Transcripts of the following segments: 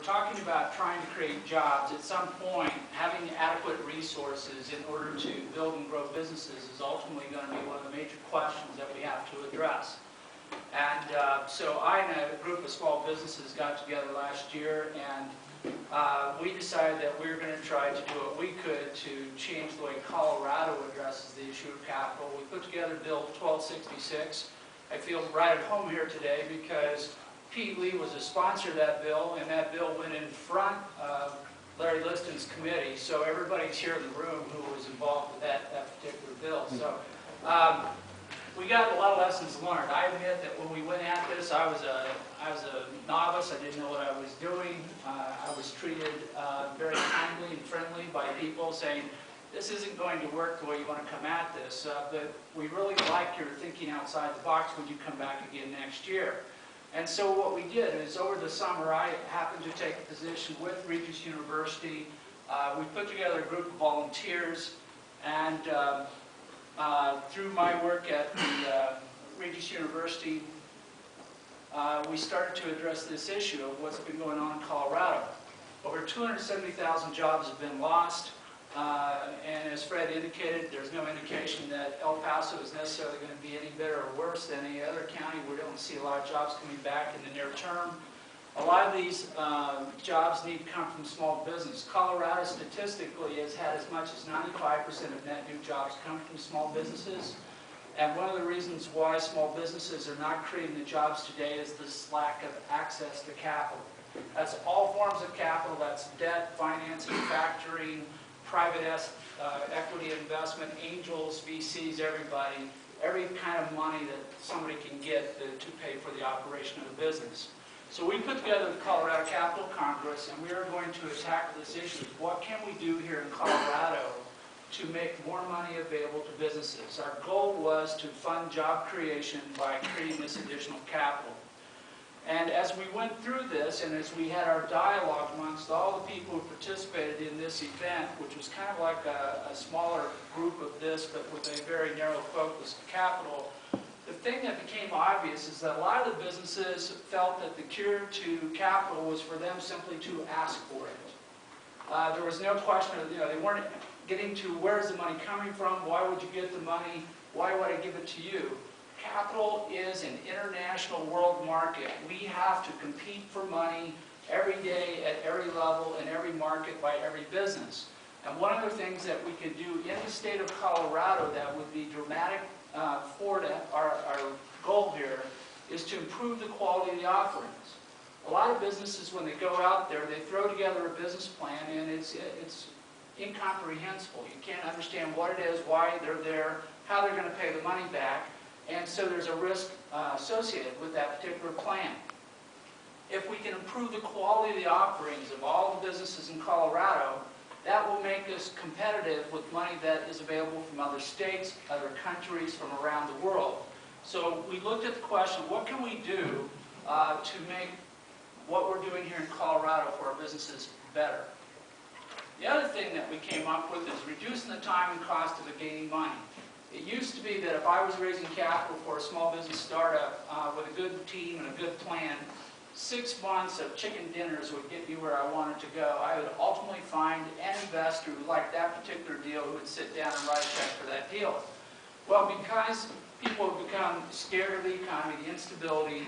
we're talking about trying to create jobs, at some point, having adequate resources in order to build and grow businesses is ultimately going to be one of the major questions that we have to address. And so I and a group of small businesses got together last year, and we decided that we were going to try to do what we could to change the way Colorado addresses the issue of capital. We put together Bill 1266. I feel right at home here today because Pete Lee was a sponsor of that bill, and that bill went in front of Larry Liston's committee, so everybody's here in the room who was involved with that particular bill. So we got a lot of lessons learned. I admit that when we went at this, I was a novice. I didn't know what I was doing. I was treated very kindly and friendly by people saying, this isn't going to work the way you want to come at this, but we really like your thinking outside the box when you come back again next year. And so what we did is over the summer, I happened to take a position with Regis University. We put together a group of volunteers, and through my work at the Regis University, we started to address this issue of what's been going on in Colorado. Over 270,000 jobs have been lost, and as Fred indicated, there's no indication that El Paso is necessarily going to be any better or worse than any other county. We don't see a lot of jobs coming back in the near term. A lot of these jobs need to come from small business. Colorado statistically has had as much as 95% of net new jobs come from small businesses. And one of the reasons why small businesses are not creating the jobs today is this lack of access to capital. That's all forms of capital. That's debt, financing, factoring, private equity investment, angels, VCs, everybody. Every kind of money that somebody can get to pay for the operation of a business. So we put together the Colorado Capital Congress, and we are going to attack this issue. What can we do here in Colorado to make more money available to businesses? Our goal was to fund job creation by creating this additional capital. And as we went through this, and as we had our dialogue amongst all the people who participated in this event, which was kind of like a smaller group of this, but with a very narrow focused capital, the thing that became obvious is that a lot of the businesses felt that the cure to capital was for them simply to ask for it. There was no question of, they weren't getting to where's the money coming from, why would you get the money, why would I give it to you? Capital is an international world market. We have to compete for money every day at every level in every market by every business. And one of the things that we could do in the state of Colorado that would be dramatic for our goal here is to improve the quality of the offerings. A lot of businesses, when they go out there, they throw together a business plan, and it's incomprehensible. You can't understand what it is, why they're there, how they're going to pay the money back. And so there's a risk associated with that particular plan. If we can improve the quality of the offerings of all the businesses in Colorado, that will make us competitive with money that is available from other states, other countries, from around the world. So we looked at the question, what can we do to make what we're doing here in Colorado for our businesses better? The other thing that we came up with is reducing the time and cost of gaining money. It used to be that if I was raising capital for a small business startup with a good team and a good plan, 6 months of chicken dinners would get me where I wanted to go. I would ultimately find an investor who liked that particular deal who would sit down and write a check for that deal. Well, because people have become scared of the economy, the instability,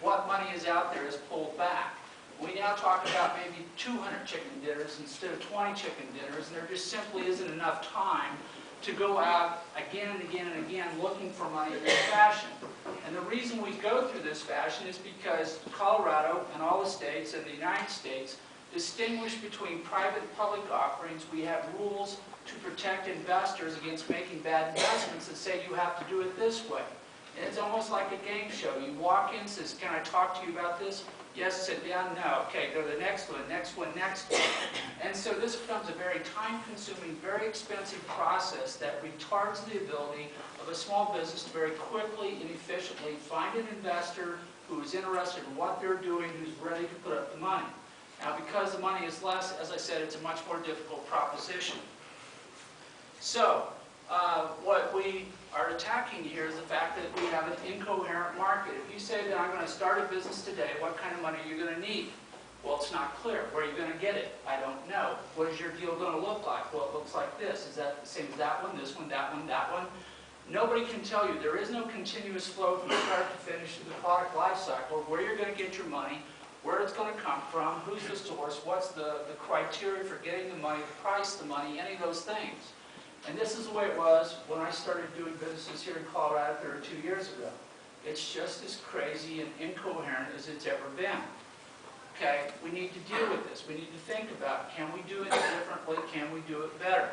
what money is out there is pulled back. We now talk about maybe 200 chicken dinners instead of 20 chicken dinners, and there just simply isn't enough time to go out again and again and again looking for money in this fashion. And the reason we go through this fashion is because Colorado and all the states and the United States distinguish between private and public offerings. We have rules to protect investors against making bad investments that say you have to do it this way. And it's almost like a game show. You walk in, says, can I talk to you about this? Yes, sit down, no. Okay, go to the next one, next one, next one. And so this becomes a very time-consuming, very expensive process that retards the ability of a small business to very quickly and efficiently find an investor who is interested in what they're doing, who's ready to put up the money. Now, because the money is less, as I said, it's a much more difficult proposition. So, what we are attacking here is the fact that we have an incoherent market. If you say that I'm going to start a business today, what kind of money are you going to need? Well, it's not clear. Where are you going to get it? I don't know. What is your deal going to look like? Well, it looks like this. Is that the same as that one, this one, that one, that one? Nobody can tell you. There is no continuous flow from start to finish of the product life cycle of where you're going to get your money, where it's going to come from, who's the source, what's the criteria for getting the money, the price of the money, any of those things. And this is the way it was when I started doing businesses here in Colorado 32 years ago. It's just as crazy and incoherent as it's ever been. Okay, we need to deal with this. We need to think about, can we do it differently? Can we do it better?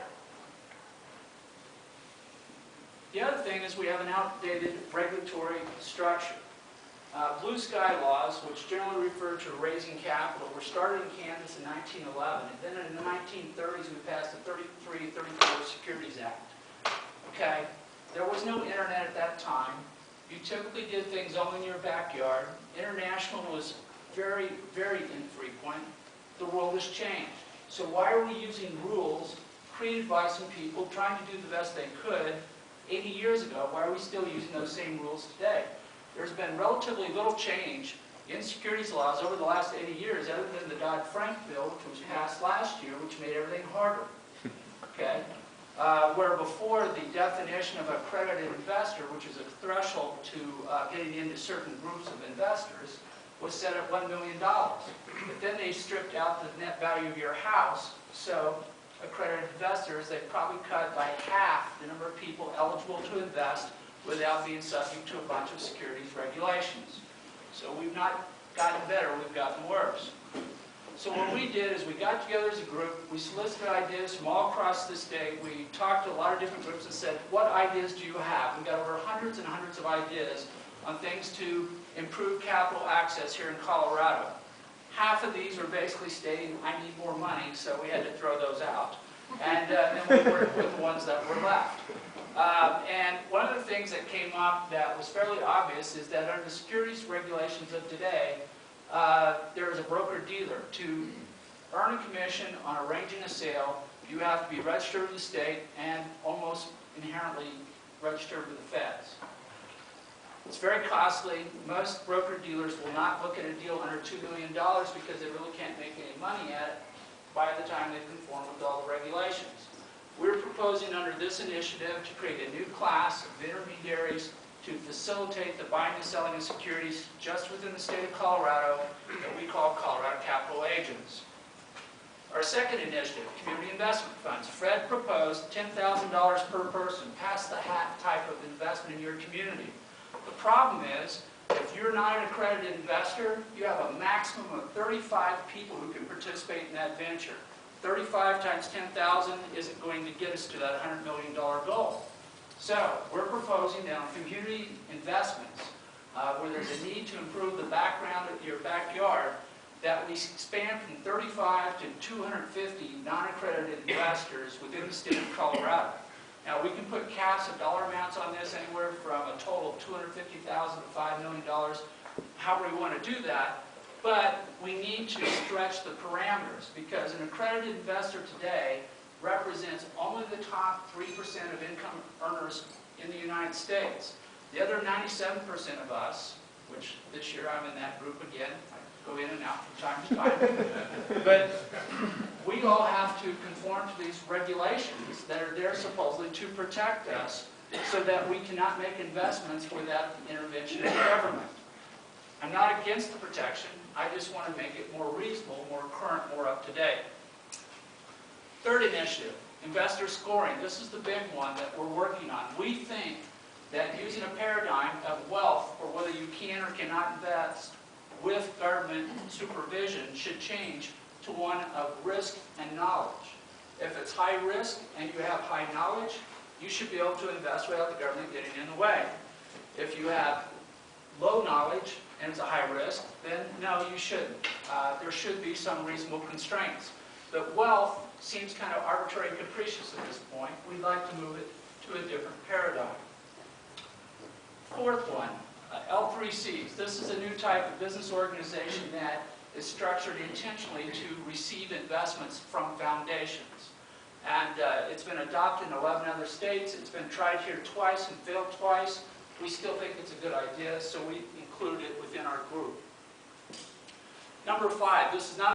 The other thing is we have an outdated regulatory structure. Blue sky laws, which generally refer to raising capital, were started in Kansas in 1911. And then in the 1930s, we passed the 34 Securities Act. Okay, there was no internet at that time. You typically did things only in your backyard. International was very, very infrequent. The world has changed. So why are we using rules created by some people trying to do the best they could 80 years ago? Why are we still using those same rules today? There's been relatively little change in securities laws over the last 80 years, other than the Dodd-Frank bill, which was passed last year, which made everything harder. Okay? Where before the definition of accredited investor, which is a threshold to getting into certain groups of investors, was set at $1 million. But then they stripped out the net value of your house, so accredited investors, they probably cut by half the number of people eligible to invest without being subject to a bunch of securities regulations. So we've not gotten better, we've gotten worse. So what we did is we got together as a group, we solicited ideas from all across the state, we talked to a lot of different groups and said, what ideas do you have? We got over hundreds and hundreds of ideas on things to improve capital access here in Colorado. Half of these were basically stating, I need more money, so we had to throw those out. And then we worked with the ones that were left. And one of the things that came up that was fairly obvious is that under the securities regulations of today, there is a broker-dealer. To earn a commission on arranging a sale, you have to be registered with the state and almost inherently registered with the feds. It's very costly. Most broker-dealers will not look at a deal under $2 million because they really can't make any money at it by the time they conform with all the regulations. We're proposing under this initiative to create a new class of intermediaries to facilitate the buying and selling of securities just within the state of Colorado that we call Colorado Capital Agents. Our second initiative, community investment funds. Fred proposed $10,000 per person, pass the hat type of investment in your community. The problem is, if you're not an accredited investor, you have a maximum of 35 people who can participate in that venture. 35 times 10,000 isn't going to get us to that $100 million goal. So we're proposing that on community investments, where there's a need to improve the background of your backyard, that we expand from 35 to 250 non-accredited investors within the state of Colorado. Now, we can put caps of dollar amounts on this anywhere from a total of $250,000 to $5 million, however we want to do that. But we need to stretch the parameters because an accredited investor today represents only the top 3% of income earners in the United States. The other 97% of us, which this year I'm in that group again, I go in and out from time to time, but we all have to conform to these regulations that are there supposedly to protect us so that we cannot make investments without the intervention of the government. I'm not against the protection, I just want to make it more reasonable, more current, more up to date. Third initiative, investor scoring. This is the big one that we're working on. We think that using a paradigm of wealth, or whether you can or cannot invest with government supervision, should change to one of risk and knowledge. If it's high risk and you have high knowledge, you should be able to invest without the government getting in the way. If you have low knowledge and it's a high risk, then no, you shouldn't. There should be some reasonable constraints. But wealth seems kind of arbitrary and capricious at this point. We'd like to move it to a different paradigm. Fourth one, L3Cs. This is a new type of business organization that is structured intentionally to receive investments from foundations. And it's been adopted in 11 other states. It's been tried here twice and failed twice. We still think it's a good idea, so we include it within our group. Number 5, this is not